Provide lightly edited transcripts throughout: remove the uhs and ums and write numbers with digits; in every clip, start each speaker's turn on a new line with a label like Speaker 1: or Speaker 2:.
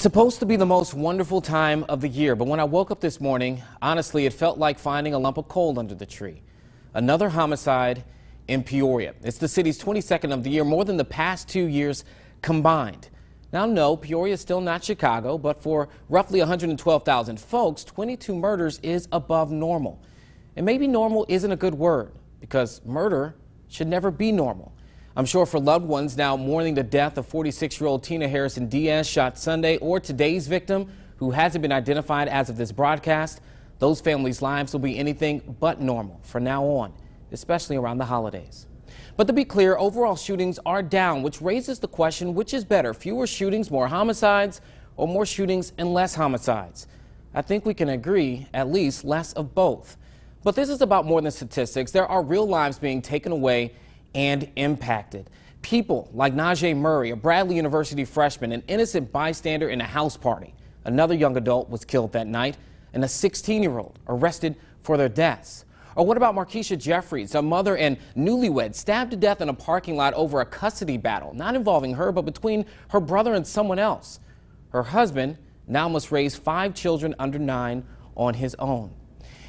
Speaker 1: supposed to be the most wonderful time of the year, but when I woke up this morning, honestly, it felt like finding a lump of coal under the tree. Another homicide in Peoria. It's the city's 22nd of the year, more than the past 2 years combined. Now, no, Peoria is still not Chicago, but for roughly 112,000 folks, 22 murders is above normal. And maybe normal isn't a good word, because murder should never be normal. I'm sure for loved ones now mourning the death of 46-year-old Tina Harrison Diaz, shot Sunday, or today's victim, who hasn't been identified as of this broadcast, those families' lives will be anything but normal from now on, especially around the holidays. But to be clear, overall shootings are down, which raises the question, which is better, fewer shootings, more homicides, or more shootings and less homicides? I think we can agree, at least, less of both. But this is about more than statistics. There are real lives being taken away and impacted. People like Najee Murray, a Bradley University freshman, an innocent bystander in a house party. Another young adult was killed that night, and a 16-year-old arrested for their deaths. Or what about Markeisha Jeffries, a mother and newlywed, stabbed to death in a parking lot over a custody battle, not involving her, but between her brother and someone else. Her husband now must raise 5 children under 9 on his own.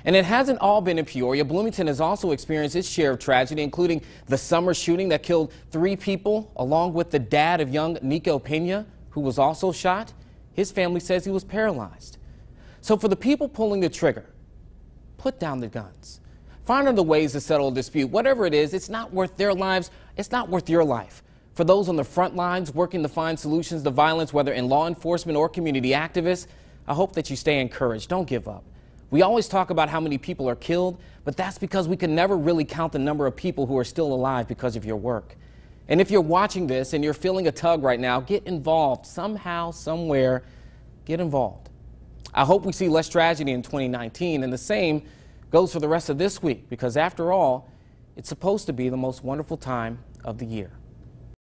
Speaker 1: And it hasn't all been in Peoria. Bloomington has also experienced its share of tragedy, including the summer shooting that killed 3 people, along with the dad of young Nico Pena, who was also shot. His family says he was paralyzed. So for the people pulling the trigger, put down the guns. Find other ways to settle a dispute. Whatever it is, it's not worth their lives. It's not worth your life. For those on the front lines working to find solutions to violence, whether in law enforcement or community activists, I hope that you stay encouraged. Don't give up. We always talk about how many people are killed, but that's because we can never really count the number of people who are still alive because of your work. And if you're watching this and you're feeling a tug right now, get involved. Somehow, somewhere, get involved. I hope we see less tragedy in 2019, and the same goes for the rest of this week, because after all, it's supposed to be the most wonderful time of the year.